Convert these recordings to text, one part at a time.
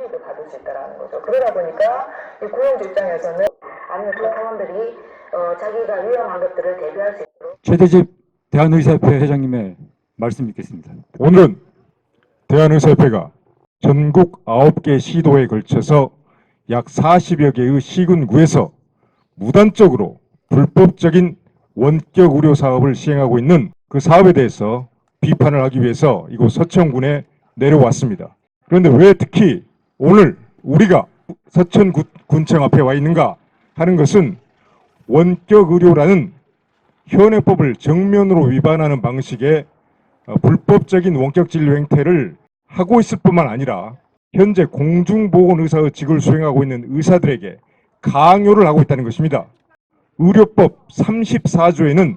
수익을 받을 수 있다는 거죠. 그러다 보니까 이 고용주 입장에서는 아니면 그 사람들이 자기가 위험한 것들을 대비할 수 있도록. 최대집 대한의사협회 회장님의 말씀 있겠습니다. 오늘은 대한의사협회가 전국 9개 시도에 걸쳐서 약 40여 개의 시군구에서 무단적으로 불법적인 원격 의료 사업을 시행하고 있는 그 사업에 대해서 비판을 하기 위해서 이곳 서천군에 내려왔습니다. 그런데 왜 특히 오늘 우리가 서천군청 앞에 와 있는가 하는 것은 원격 의료라는 현행법을 정면으로 위반하는 방식의 불법적인 원격 진료 행태를 하고 있을 뿐만 아니라 현재 공중보건의사의 직을 수행하고 있는 의사들에게 강요를 하고 있다는 것입니다. 의료법 34조에는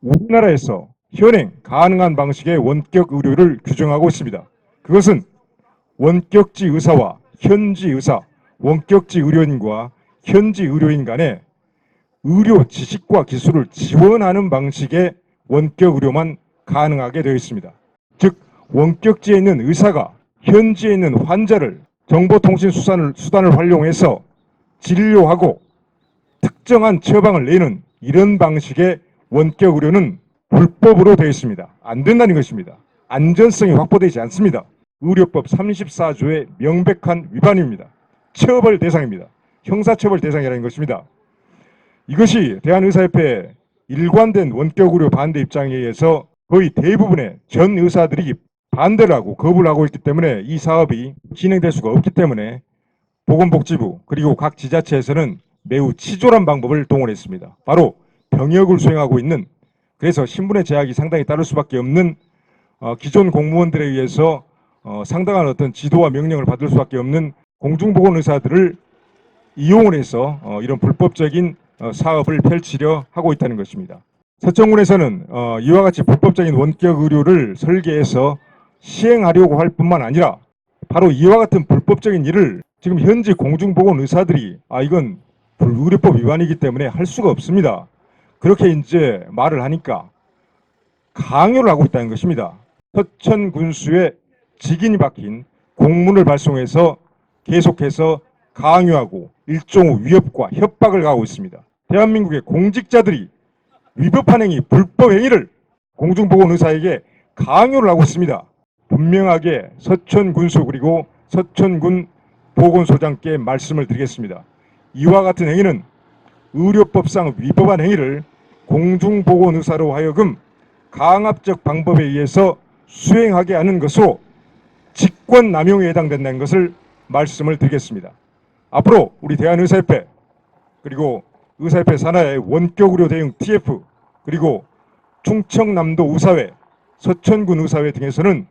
우리나라에서 현행 가능한 방식의 원격 의료를 규정하고 있습니다. 그것은 원격지 의사와 현지 의사, 원격지 의료인과 현지 의료인 간의 의료 지식과 기술을 지원하는 방식의 원격 의료만 가능하게 되어 있습니다. 즉 원격지에 있는 의사가 현지에 있는 환자를 정보통신 수단을 활용해서 진료하고 특정한 처방을 내는 이런 방식의 원격 의료는 불법으로 되어 있습니다. 안 된다는 것입니다. 안전성이 확보되지 않습니다. 의료법 34조의 명백한 위반입니다. 처벌 대상입니다. 형사처벌 대상이라는 것입니다. 이것이 대한의사협회 일관된 원격 의료 반대 입장에 의해서 거의 대부분의 전 의사들이 반대를 하고 거부를 하고 있기 때문에 이 사업이 진행될 수가 없기 때문에 보건복지부 그리고 각 지자체에서는 매우 치졸한 방법을 동원했습니다. 바로 병역을 수행하고 있는, 그래서 신분의 제약이 상당히 따를 수밖에 없는 기존 공무원들에 의해서 상당한 어떤 지도와 명령을 받을 수밖에 없는 공중보건의사들을 이용을 해서 이런 불법적인 사업을 펼치려 하고 있다는 것입니다. 서천군에서는 이와 같이 불법적인 원격 의료를 설계해서 시행하려고 할 뿐만 아니라 바로 이와 같은 불법적인 일을 지금 현지 공중보건의사들이 이건 의료법 위반이기 때문에 할 수가 없습니다. 그렇게 이제 말을 하니까 강요를 하고 있다는 것입니다. 서천군수에 직인이 박힌 공문을 발송해서 계속해서 강요하고 일종의 위협과 협박을 가하고 있습니다. 대한민국의 공직자들이 위법한 행위, 불법 행위를 공중보건의사에게 강요를 하고 있습니다. 분명하게 서천군수 그리고 서천군 보건소장께 말씀을 드리겠습니다. 이와 같은 행위는 의료법상 위법한 행위를 공중보건의사로 하여금 강압적 방법에 의해서 수행하게 하는 것으로 직권남용에 해당된다는 것을 말씀을 드리겠습니다. 앞으로 우리 대한의사협회 그리고 의사협회 산하의 원격의료 대응 TF 그리고 충청남도 의사회, 서천군 의사회 등에서는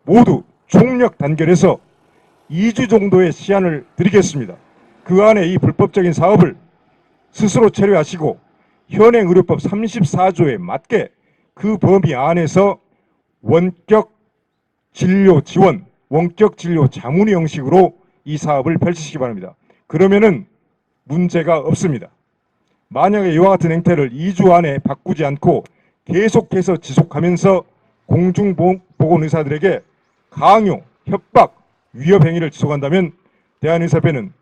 모두 총력 단결해서 2주 정도의 시한을 드리겠습니다. 그 안에 이 불법적인 사업을 스스로 체류하시고 현행 의료법 34조에 맞게 그 범위 안에서 원격 진료 지원, 원격 진료 자문위 형식으로 이 사업을 펼치시기 바랍니다. 그러면은 문제가 없습니다. 만약에 이와 같은 행태를 2주 안에 바꾸지 않고 계속해서 지속하면서 공중보건의사들에게 강요, 협박, 위협 행위를 지속한다면 대한의사협회는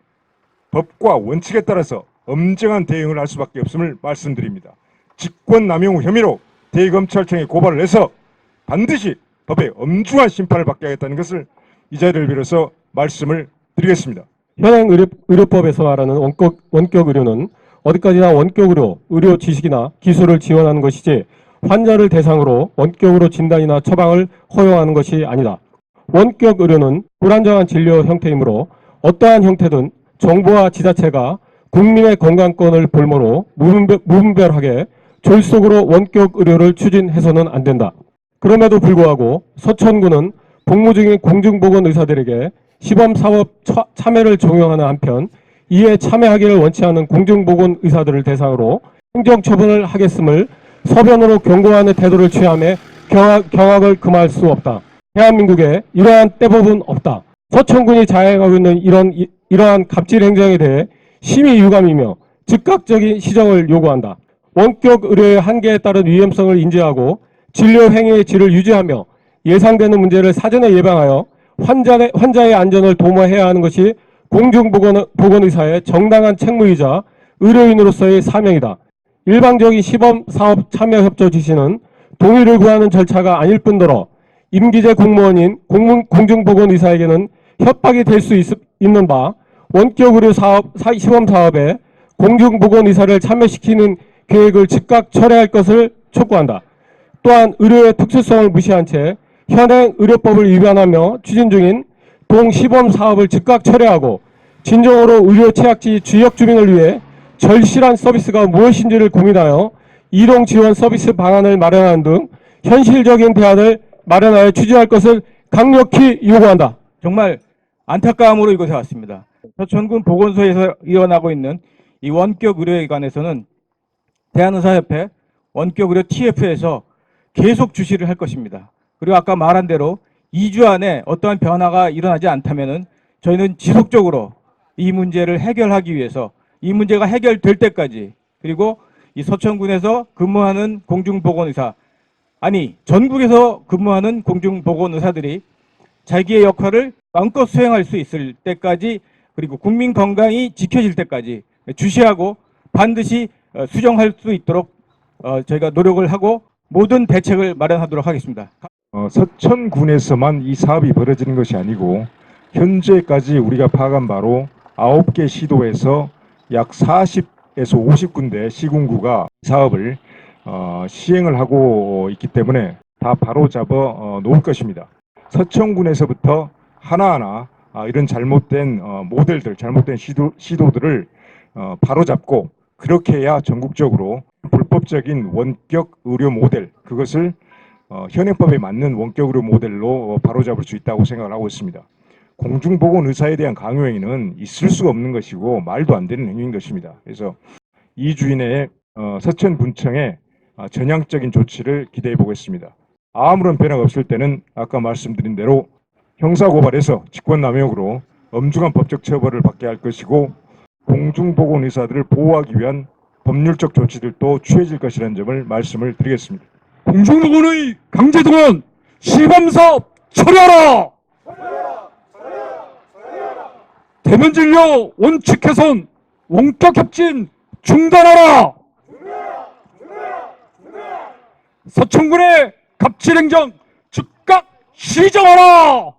법과 원칙에 따라서 엄정한 대응을 할 수밖에 없음을 말씀드립니다. 직권남용 혐의로 대검찰청에 고발을 해서 반드시 법의 엄중한 심판을 받게 하겠다는 것을 이 자리를 빌어서 말씀을 드리겠습니다. 현행 의료법에서 말하는 원격 의료는 어디까지나 원격 의료 지식이나 기술을 지원하는 것이지 환자를 대상으로 원격으로 진단이나 처방을 허용하는 것이 아니다. 원격 의료는 불안정한 진료 형태이므로 어떠한 형태든 정부와 지자체가 국민의 건강권을 볼모로 무분별하게 졸속으로 원격 의료를 추진해서는 안 된다. 그럼에도 불구하고 서천군은 복무 중인 공중보건의사들에게 시범사업 참여를 종용하는 한편 이에 참여하기를 원치 않는 공중보건의사들을 대상으로 행정처분을 하겠음을 서변으로 경고하는 태도를 취함에 경악을 금할 수 없다. 대한민국에 이러한 때법은 없다. 서천군이 자행하고 있는 이러한 갑질 행정에 대해 심히 유감이며 즉각적인 시정을 요구한다. 원격 의료의 한계에 따른 위험성을 인지하고 진료 행위의 질을 유지하며 예상되는 문제를 사전에 예방하여 환자의 안전을 도모해야 하는 것이 공중보건의사의 정당한 책무이자 의료인으로서의 사명이다. 일방적인 시범사업 참여협조 지시는 동의를 구하는 절차가 아닐 뿐더러 임기제 공무원인 공중보건의사에게는 협박이 될 수 있는 바 원격의료 시범사업에 공중보건의사를 참여시키는 계획을 즉각 철회할 것을 촉구한다. 또한 의료의 특수성을 무시한 채 현행 의료법을 위반하며 추진 중인 동시범사업을 즉각 철회하고 진정으로 의료 취약지 지역 주민을 위해 절실한 서비스가 무엇인지를 고민하여 이동 지원 서비스 방안을 마련하는 등 현실적인 대안을 마련하여 추진할 것을 강력히 요구한다. 정말 안타까움으로 이곳에 왔습니다. 서천군 보건소에서 일어나고 있는 이 원격 의료에 관해서는 대한의사협회 원격의료 TF에서 계속 주시를 할 것입니다. 그리고 아까 말한 대로 2주 안에 어떠한 변화가 일어나지 않다면은 저희는 지속적으로 이 문제를 해결하기 위해서 이 문제가 해결될 때까지, 그리고 이 서천군에서 근무하는 공중보건의사, 아니 전국에서 근무하는 공중보건의사들이 자기의 역할을 마음껏 수행할 수 있을 때까지, 그리고 국민 건강이 지켜질 때까지 주시하고 반드시 수정할 수 있도록 저희가 노력을 하고 모든 대책을 마련하도록 하겠습니다. 서천군에서만 이 사업이 벌어지는 것이 아니고 현재까지 우리가 파악한 바로 9개 시도에서 약 40에서 50군데 시군구가 사업을 시행을 하고 있기 때문에 다 바로잡아 놓을 것입니다. 서천군에서부터 하나하나 이런 잘못된 모델들, 잘못된 시도들을 바로잡고, 그렇게 해야 전국적으로 불법적인 원격 의료 모델, 그것을 현행법에 맞는 원격 의료 모델로 바로잡을 수 있다고 생각을 하고 있습니다. 공중보건의사에 대한 강요행위는 있을 수가 없는 것이고 말도 안 되는 행위인 것입니다. 그래서 2주 이내에 서천군청에 전향적인 조치를 기대해 보겠습니다. 아무런 변화가 없을 때는 아까 말씀드린 대로 형사고발해서 직권남용으로 엄중한 법적 처벌을 받게 할 것이고, 공중보건의사들을 보호하기 위한 법률적 조치들도 취해질 것이라는 점을 말씀을 드리겠습니다. 공중보건의 강제동원 시범사업 철회하라! 대면진료 원칙 개선 원격 협진 중단하라! 서천군의 갑질행정 즉각 시정하라!